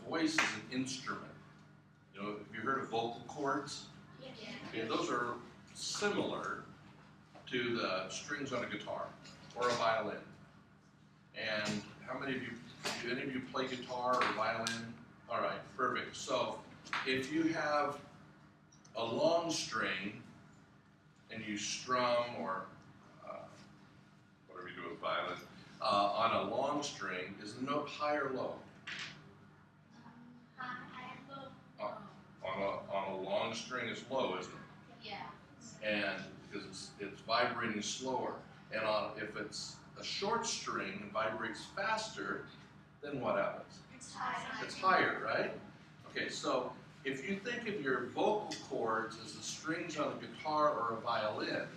voice is an instrument. You know, have you heard of vocal cords? Yeah. Okay, those are similar to the strings on a guitar or a violin. And how many of you, do any of you play guitar or violin? All right, perfect. So if you have a long string and you strum or whatever you do with violin, on a long string, is the note high or low? High and low. On a long string, it's low, isn't it? Yeah. And because it's vibrating slower. And if it's a short string and vibrates faster, then what happens? It's higher. It's higher, right? Okay, so if you think of your vocal cords as the strings on a guitar or a violin,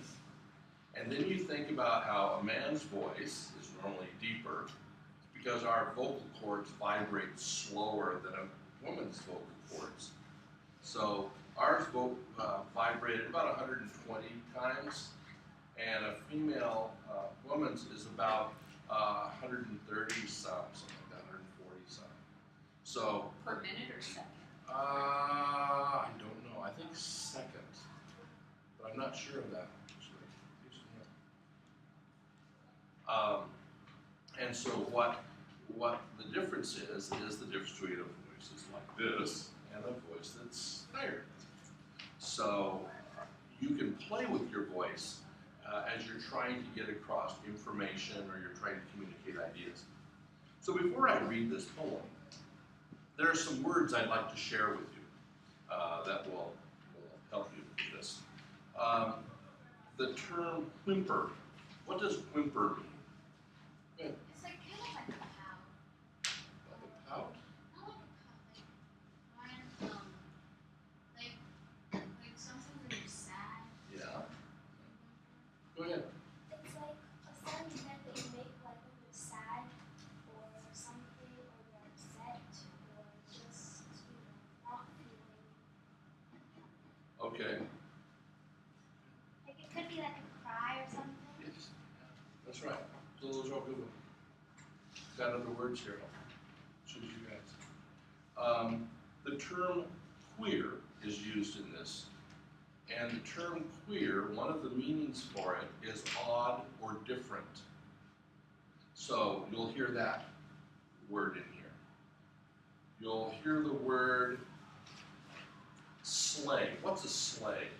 and then you think about how a man's voice is normally deeper, because our vocal cords vibrate slower than a woman's vocal cords. So ours vibrated about 120 times, and a female woman's is about 130 some, something like that, 140 some. So Per minute or second? I don't know. I think second, but I'm not sure of that actually. And so what the difference is the difference between a voice that's like this and a voice that's higher. So you can play with your voice as you're trying to get across information or you're trying to communicate ideas. So before I read this poem, there are some words I'd like to share with you that will help you with this. The term whimper. What does whimper mean? Good. It's like kind of like a pout. Like a pout? Not like a pout. Like something when you're sad. Yeah. Go ahead. It's like a sound that you make like when you're sad or something, or you're upset, or just not feeling. Okay. Like it could be like a cry or something. Yes. That's right. So those are all good ones. Got other words here. I'll choose you guys. The term queer is used in this. And the term queer, one of the meanings for it is odd or different. So you'll hear that word in here. You'll hear the word sleigh. What's a sleigh?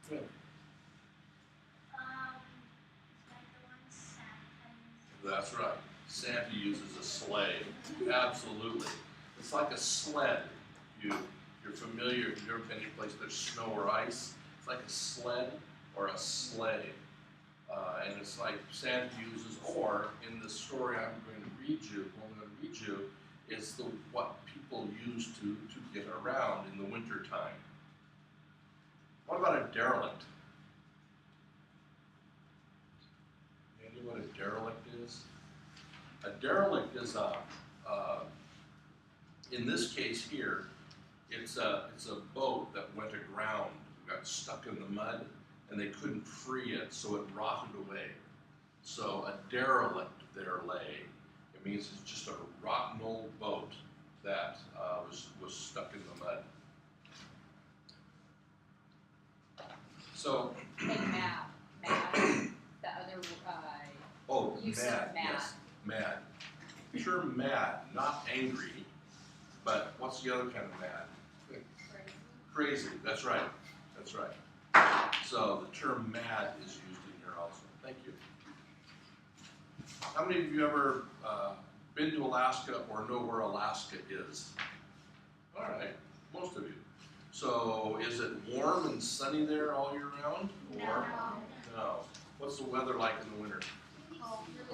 Good. Like the one Santa. That's right. Santa uses a sleigh. Absolutely. It's like a sled. You're familiar, if you've ever been any place there's snow or ice, it's like a sled or a sleigh. And it's like Santa uses, or in the story I'm going to read you, is what people use to get around in the winter time. What about a derelict? You know what a derelict is? A derelict is in this case here, it's a boat that went aground, got stuck in the mud, and they couldn't free it, so it rotted away. So a derelict there lay. It means it's just a rotten old boat that was stuck in the mud. So. Like mad, the other use mad, of mad. yes, mad. Term mad, not angry, but what's the other kind of mad? Crazy, that's right, that's right. So the term mad is used in here also. Thank you. How many of you ever been to Alaska or know where Alaska is? All right, most of you. So is it warm and sunny there all year round? Or? No. What's the weather like in the winter?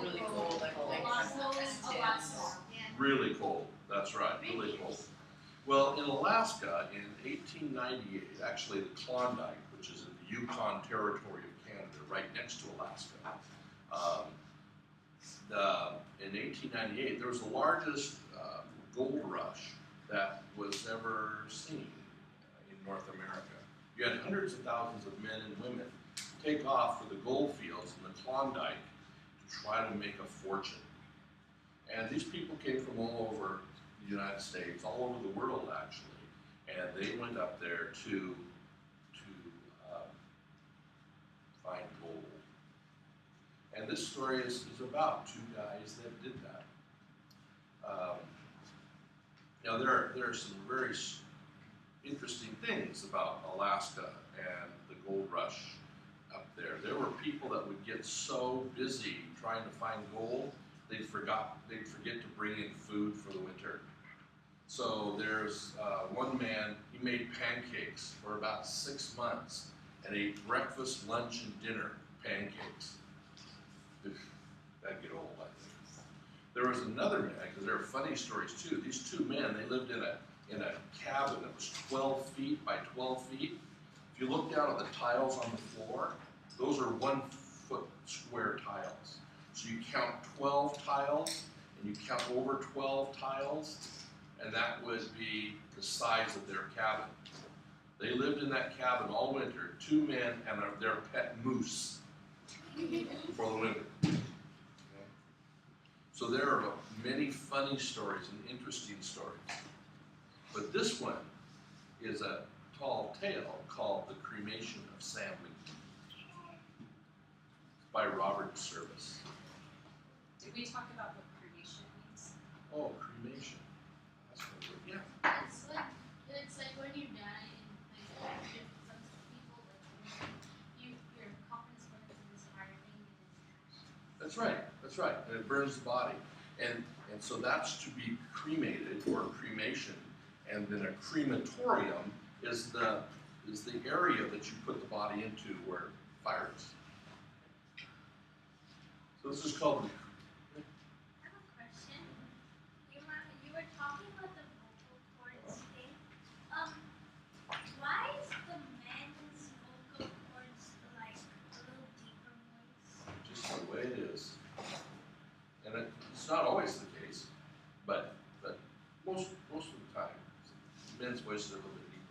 Really cold, like A lot more. Really cold, that's right, really cold. Well, in Alaska, in 1898, actually the Klondike, which is in the Yukon Territory of Canada, right next to Alaska, in 1898, there was the largest gold rush that was ever seen in North America. You had hundreds of thousands of men and women take off for the gold fields in the Klondike to try to make a fortune. And these people came from all over the United States, all over the world actually, and they went up there to find gold. And this story is about two guys that did that. Now there are some very interesting things about Alaska and the gold rush up there. There were people that would get so busy trying to find gold, they'd forget to bring in food for the winter. So there's one man, he made pancakes for about 6 months and ate breakfast, lunch, and dinner pancakes. That'd get old, I think. There was another man, because there are funny stories too. These two men, they lived in a cabin that was 12 feet by 12 feet. If you look down at the tiles on the floor, those are 1 foot square tiles. So you count 12 tiles, and you count over 12 tiles, and that would be the size of their cabin. They lived in that cabin all winter, 2 men and their pet moose for the winter. Okay. So there are many funny stories and interesting stories. But this one is a tall tale called The Cremation of Sam McGee by Robert Service. Did we talk about what cremation means? Oh, cremation. That's what we're, yeah. It's like when you die and like some people like your coffin's going through this fire thing and That's right. That's right. And it burns the body. And so that's to be cremated or cremation. And then a crematorium is the area that you put the body into where fire is. So this is called I have a question. You were talking about the vocal cords thing. Why is the men's vocal cords like a little deeper voice? just the way it is. And it's not always the case, but most of the time, men's voices are a little bit deeper.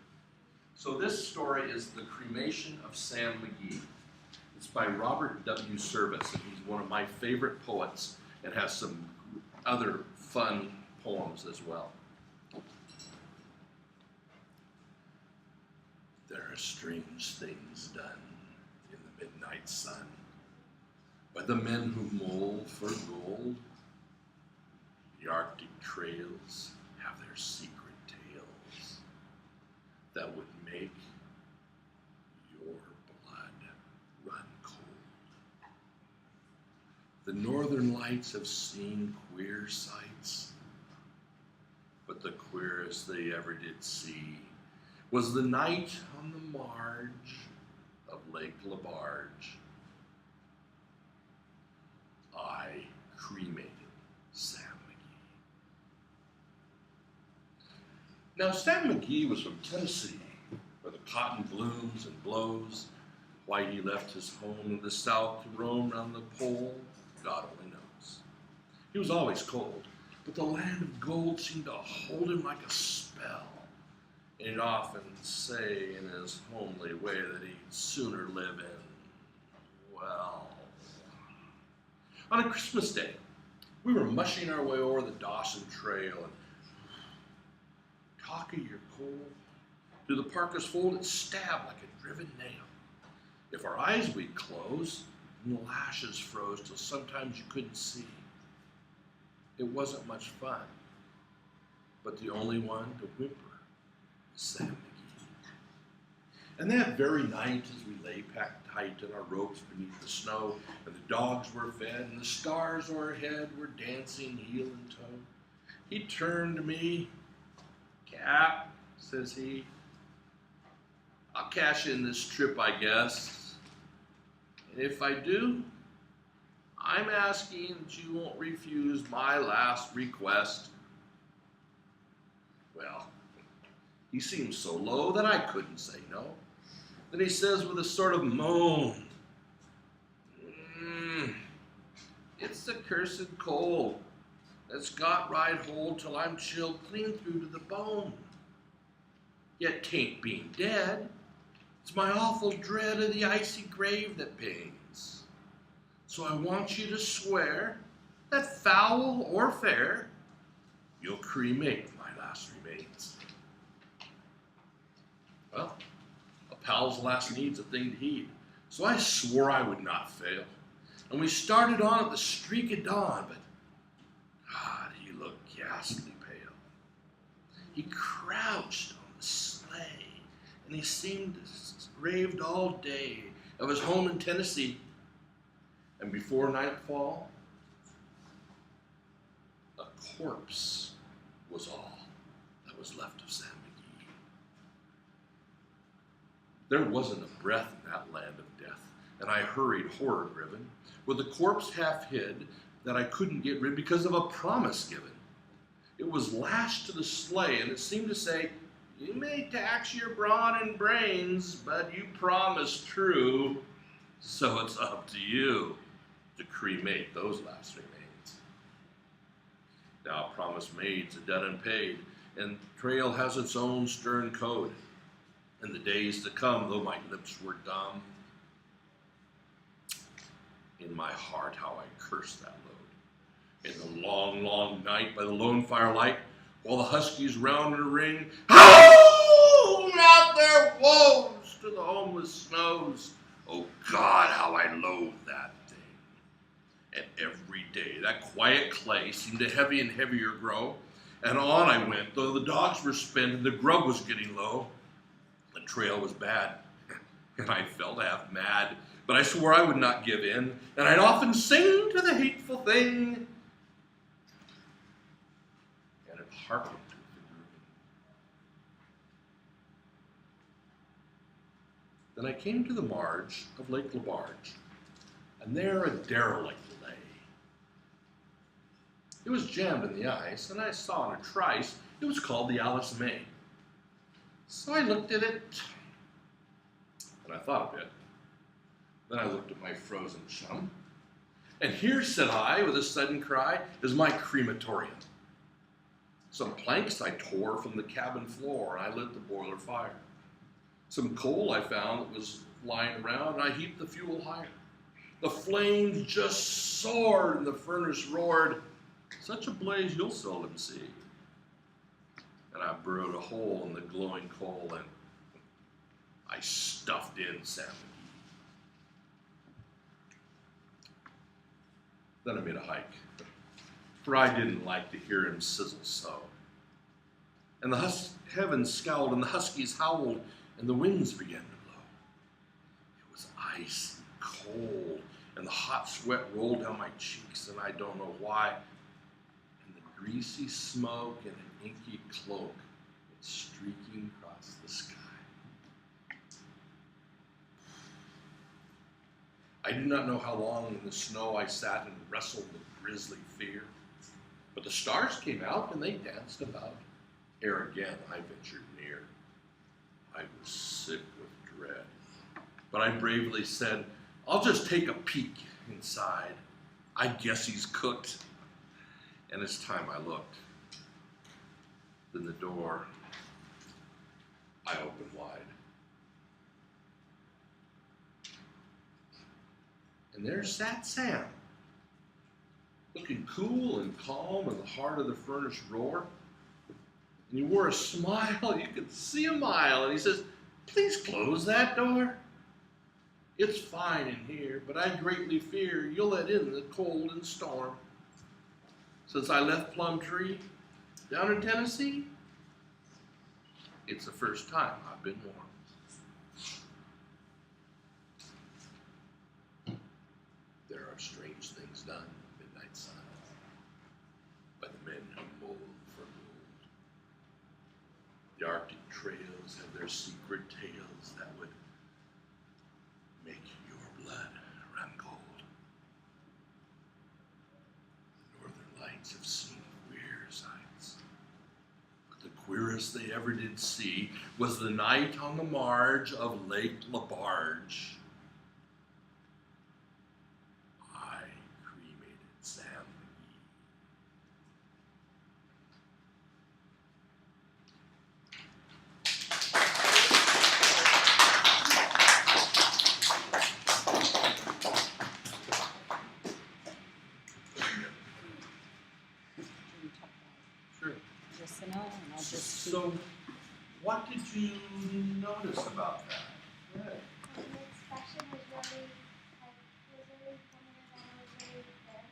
So this story is The Cremation of Sam McGee. It's by Robert W. Service, and he's one of my favorite poets and has some other fun poems as well. There are strange things done in the midnight sun by the men who mole for gold. The Arctic trails have their secret tales that would make your blood run cold. The northern lights have seen queer sights, but the queerest they ever did see was the night on the marge of Lake LaBarge. I cremated Sam McGee. Now, Sam McGee was from Tennessee, where the cotton blooms and blows. Why he left his home in the South to roam round the pole, God only knows. He was always cold, but the land of gold seemed to hold him like a spell. And he'd often say in his homely way that he'd sooner live in, well, on a Christmas day, we were mushing our way over the Dawson Trail and cock of your coal through the parka's fold, it stabbed like a driven nail. If our eyes we'd close, and the lashes froze till sometimes you couldn't see. It wasn't much fun, but the only one to whimper was Sam McGee. And that very night, as we lay packed tight in our ropes beneath the snow, and the dogs were fed, and the stars overhead were dancing heel and toe, he turned to me. "Cap," says he, "I'll cash in this trip, I guess. And if I do, I'm asking that you won't refuse my last request." Well, he seemed so low that I couldn't say no. Then he says with a sort of moan, "It's the cursed cold that's got right hold till I'm chilled clean through to the bone. Yet 'tain't being dead, it's my awful dread of the icy grave that pains. So I want you to swear that foul or fair, you'll cremate my last remains. Well, a pal's last need's a thing to heed, so I swore I would not fail. And we started on at the streak of dawn, but God, he looked ghastly pale. He crouched on the sleigh, and he seemed raved all day of his home in Tennessee. And before nightfall, a corpse was all that was left of Sam McGee. There wasn't a breath in that land of death, and I hurried horror-driven, with the corpse half hid that I couldn't get rid because of a promise given. It was lashed to the sleigh, and it seemed to say, "You may tax your brawn and brains, but you promised true, so it's up to you to cremate those last remains." Now, promise made's a debt unpaid, and Rayl has its own stern code. In the days to come, though my lips were dumb, in my heart how I cursed that load. In the long, long night by the lone firelight, while the huskies round in a ring howled out their woes to the homeless snows. Oh God, how I loathed that thing. And every day that quiet clay seemed to heavy and heavier grow, and on I went, though the dogs were spent and the grub was getting low. The trail was bad, and I felt half mad, but I swore I would not give in, and I'd often sing to the hateful thing, and it hearkened to the grooving. Then I came to the marge of Lake LaBarge, and there a derelict lay. It was jammed in the ice, and I saw in a trice it was called the Alice May. So I looked at it, and I thought a bit. Then I looked at my frozen chum, and here, said I, with a sudden cry, is my crematorium. Some planks I tore from the cabin floor, and I lit the boiler fire. Some coal I found that was lying around, and I heaped the fuel higher. The flames just soared, and the furnace roared. Such a blaze you'll seldom see. And I burrowed a hole in the glowing coal, and I stuffed in Sam McGee. Then I made a hike, for I didn't like to hear him sizzle so. And the heavens scowled, and the huskies howled, and the winds began to blow. It was icy cold, and the hot sweat rolled down my cheeks, and I don't know why. And the greasy smoke and an inky cloak went streaking across the sky. I do not know how long in the snow I sat and wrestled with grisly fear, but the stars came out and they danced about. Ere again I ventured near. I was sick with dread, but I bravely said, "I'll just take a peek inside. I guess he's cooked." And it's time I looked. Then the door I opened wide. And there sat Sam, looking cool and calm in the heart of the furnace roar. And he wore a smile, you could see a mile, and he says, "Please close that door. It's fine in here, but I greatly fear you'll let in the cold and storm. Since I left Plumtree down in Tennessee, it's the first time I've been warm." There are strange things done in midnight sun by the men who mold for gold. The Arctic trails have their secret tales that would make your blood run cold. The northern lights have seen queer sights, but the queerest they ever did see was the night on the marge of Lake LaBarge. I cremated Sam McGee. Sure. and I'll just keep. So, what did you notice about that? Good. And the expression was really, feminine and I was really good.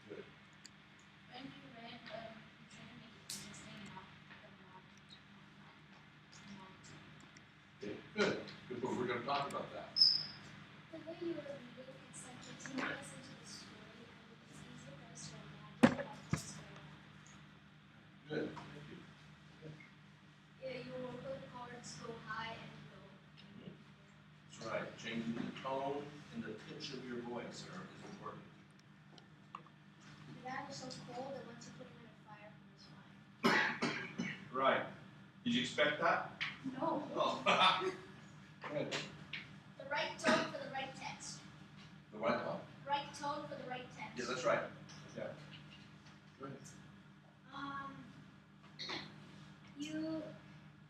Good. When you read, you try to make it interesting, not Okay, good. Good. But we're going to talk about that. The way you were reading, it's like you're taking us into the story and it's easy for us to imagine about what's going on. Good. Thank you. Yeah, your vocal cords go high and low. That's right. Changing the tone and the pitch of your voice is important. The dad was so cold that once you put him in a fire, he was fine. Right. Did you expect that? No. Oh. Good. The right tone for the right text. The right tone? Right tone for the right text. Yeah, that's right. Yeah. Good.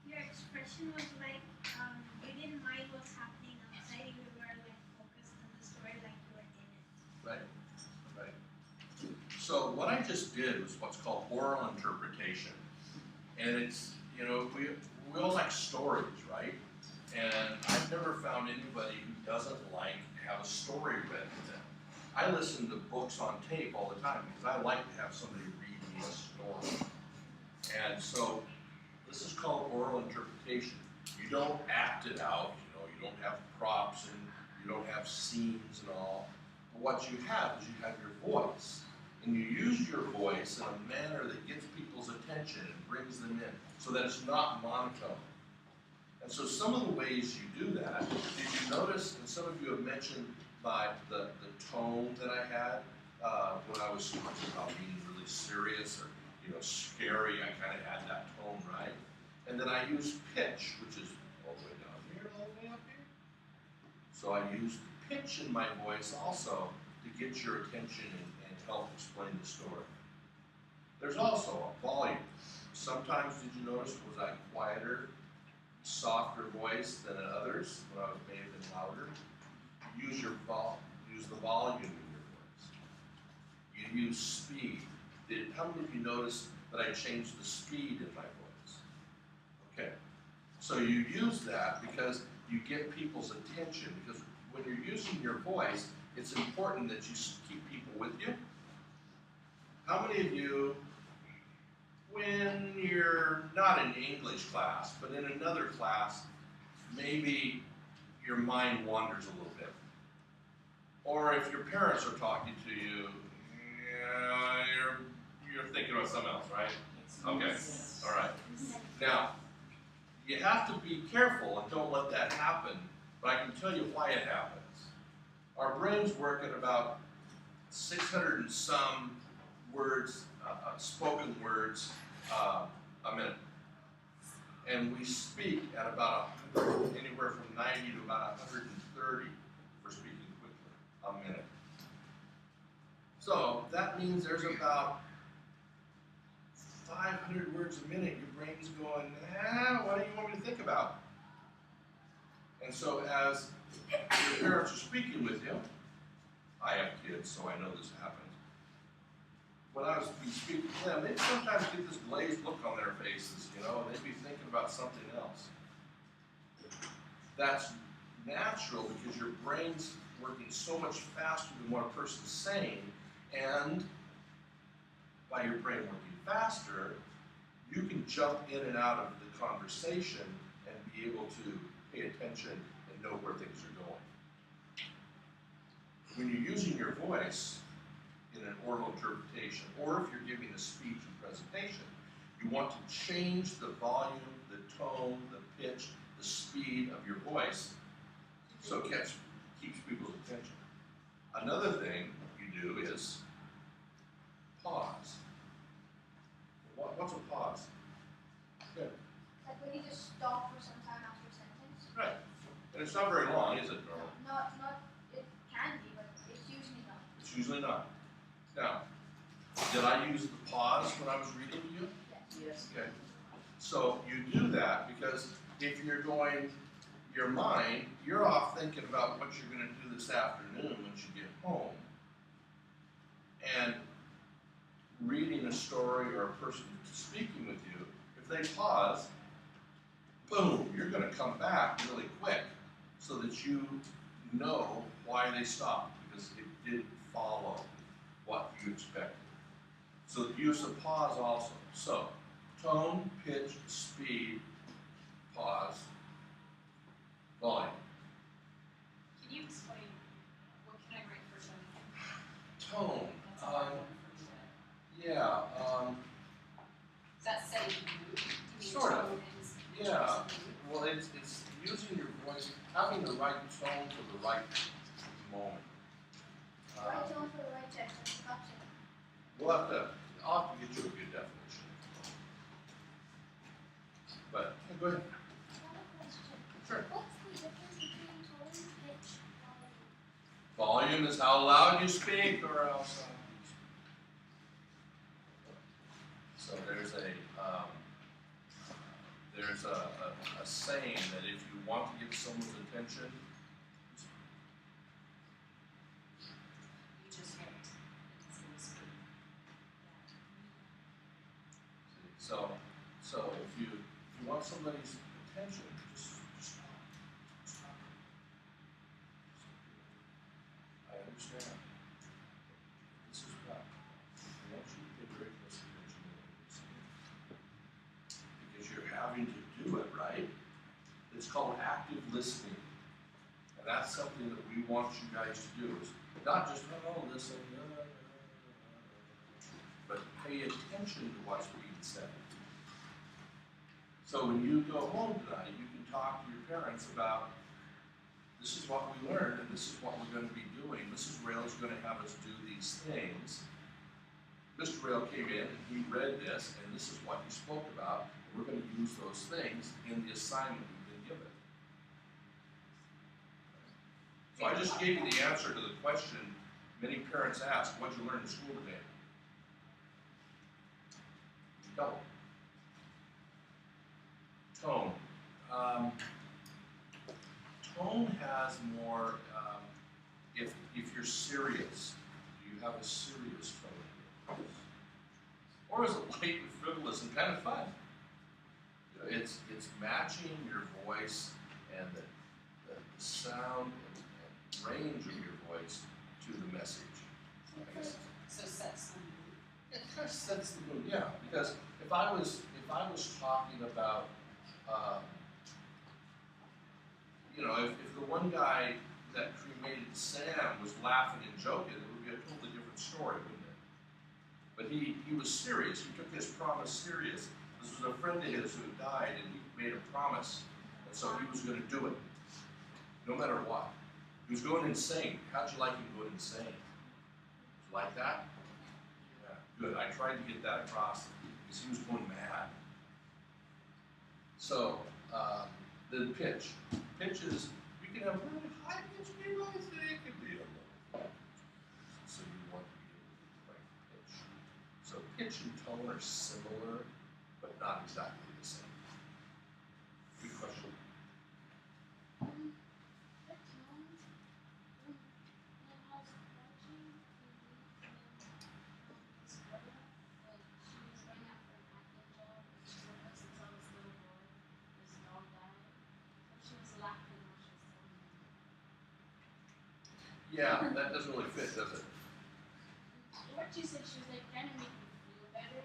Your expression was like, you didn't mind what's happening outside, you were like focused on the story like you were in it. Right. Right. So what I just did was what's called oral interpretation. And it's, you know, we all like stories, right? And I've never found anybody who doesn't like to have a story read to them. I listen to books on tape all the time because I like to have somebody read me a story. And so this is called oral interpretation. You don't act it out, you know, you don't have props and you don't have scenes and all. But what you have is you have your voice. And you use your voice in a manner that gets people's attention and brings them in so that it's not monotone. And so some of the ways you do that, did you notice, and some of you have mentioned by the tone that I had when I was talking about being really serious or, you know, scary, I kind of had that tone, right? And then I used pitch, which is all the way down here, all the way up here. So I used pitch in my voice also to get your attention and help explain the story. There's also a volume. Sometimes, did you notice, was I quieter, softer voice than in others when I may have been louder? Use the volume in your voice. You use speed. How many of you noticed that I changed the speed in my voice? Okay. So you use that because you get people's attention, because when you're using your voice, it's important that you keep people with you. How many of you, when you're not in English class, but in another class, maybe your mind wanders a little bit? Or if your parents are talking to you, you're thinking about something else, right? Okay, all right. Now, you have to be careful and don't let that happen, but I can tell you why it happens. Our brains work at about 600 and some words, spoken words, a minute. And we speak at about anywhere from 90 to about 130 for speaking quickly a minute. So that means there's about 500 words a minute. Your brain's going, what do you want me to think about? And so as your parents are speaking with you, I have kids, so I know this happens. When I was speaking to them, they'd sometimes get this glazed look on their faces, you know, and they'd be thinking about something else. That's natural because your brain's working so much faster than what a person's saying, and by your brain working faster, you can jump in and out of the conversation and be able to pay attention and know where things are going. When you're using your voice in an oral interpretation, or if you're giving a speech and presentation, you want to change the volume, the tone, the pitch, the speed of your voice so it keeps people's attention. Another thing you do is pause. What's a pause? Good. Like when you just stop for some time after a sentence. Right. And it's not very long, is it, Norman? Not, it can be, but it's usually not. It's usually not. Now, did I use the pause when I was reading to you? Yes. Okay. So you do that because if you're going, your mind, you're off thinking about what you're going to do this afternoon once you get home. And reading a story or a person speaking with you, if they pause, boom, you're going to come back really quick so that you know why they stopped, because it didn't follow what you expected. So the use of pause also. So tone, pitch, speed, pause, volume. Can you explain, what can I write for tone? Tone. That's a hard one for me to- Yeah. Is that setting mood? Do you mean Sort of. tone is Yeah. choosing mood? Well, it's using your voice, having the right tone for the right moment. Right tone for the right text. Gotcha. I'll have to get you a good definition. But go ahead. I have a question. Sure. What's the difference between tone, pitch, volume? Volume is how loud you speak or how soft you speak. So there's a saying that if you want to get someone's attention, You just hit. It's in the speed. so if you want somebody's attention, just talk. Just talk. I understand. This is what I want you to pay very close attention to what you're saying. Because you're having to do it, right? It's called active listening. And that's something that we want you guys to do, is not just, listen, but pay attention to what's being said. So when you go home tonight, you can talk to your parents about, this is what we learned, and this is what we're going to be doing. Mrs. Rayl is going to have us do these things. Mr. Rayl came in and he read this, and this is what he spoke about. And we're going to use those things in the assignment we've been given. So I just gave you the answer to the question many parents ask, what'd you learn in school today? Double. Tone. Tone has more, if you're serious, do you have a serious tone? Or is it light and frivolous and kind of fun? You know, it's matching your voice and the sound and range of your voice to the message. I guess. So sets the mood. It kind of sets the mood, yeah. Because if I was talking about, if the one guy that cremated Sam was laughing and joking, it would be a totally different story, wouldn't it? But he was serious. He took his promise serious. This was a friend of his who had died, and he made a promise, and so he was going to do it, no matter what. He was going insane. How'd you like him going insane? Did you like that? Yeah, good. I tried to get that across because he was going mad. So, then pitch. Pitch is, we can have really high pitch, we really think it could be a low. So you want to be able to do the right pitch. So pitch and tone are similar, but not exactly the same. Good question. The tone, when I was watching TV, and this girl, she was going out for an acting job, and she worked out since I was a little boy. This dog died, so she was laughing while she was telling me. Yeah, that doesn't really fit, does it? What she said, she was like trying to make me feel better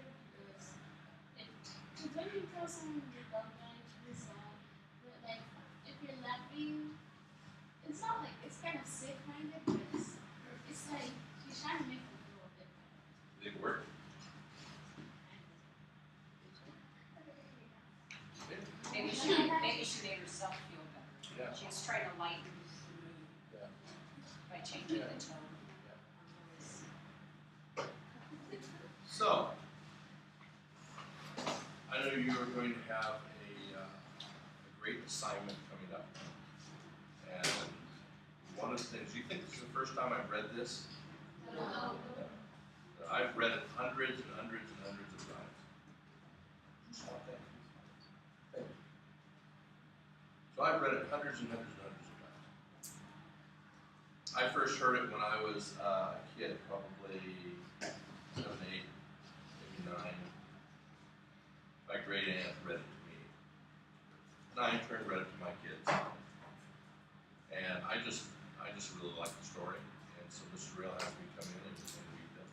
because when you tell someone your dog died, it's really sad. But like if you're laughing, it's not like it's kind of sick minded, but it's like you're trying to make them feel a bit better. Did it work? Maybe she made herself feel better. Yeah. She was trying to lighten the mood Yeah. by changing Yeah. the tone. So, I know you are going to have a great assignment coming up. And one of the things, you think this is the first time I've read this? No. I've read it hundreds and hundreds and hundreds of times. Stop that. Thank you. So I've read it hundreds and hundreds and hundreds of times. I first heard it when I was a kid, probably 7, 8. great aunt read it to me. And I in turn read it to my kids. And I just really like the story. And so Mr. Rayl has me come in and read them,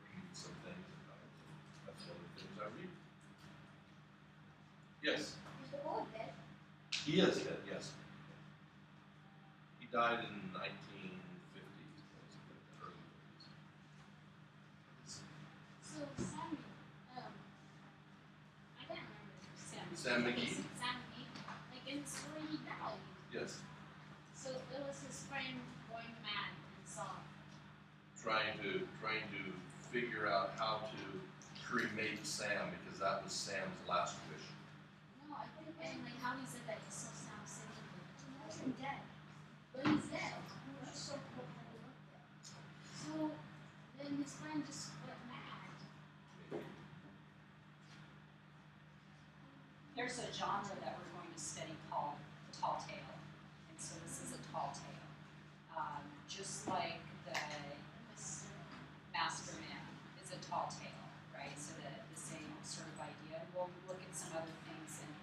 read some things about it. That's one of the things I read. Yes? Is the boy dead? He is dead, yes. He died in 1950s, early 50s. So Sam, I can't remember. Sam McGee? Sam McGee. Like in the story, he died. Yes. So it was his friend going mad and saw. Trying to figure out how to cremate Sam because that was Sam's last wish. No, I think and like how he said that he saw Sam sitting there. He's dead. But he's dead. That's so cool how he looked there. So then his friend just went mad. There's a genre that we're going to study called tall tale, and so this is a tall tale. Just like the Masterman is a tall tale, right? So the same sort of idea. We'll look at some other things, and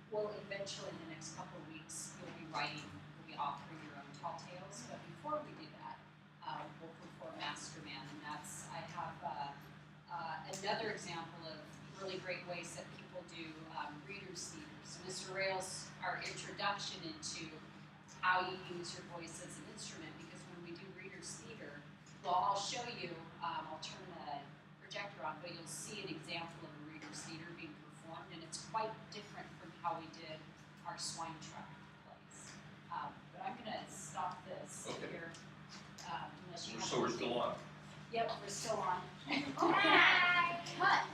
we'll eventually, in the next couple of weeks, you'll be authoring your own tall tales. But before we do that, we'll perform Masterman, and I have another example of really great ways that people do reader's theater. So Mr. Rayl's our introduction into how you use your voice as an instrument, because when we do reader's theater, well, I'll show you, I'll turn the projector on, but you'll see an example of a reader's theater being performed, and it's quite different from how we did our swine truck plays. But I'm going to stop this here, unless you have So we're still on. Yep, we're still on. Cut.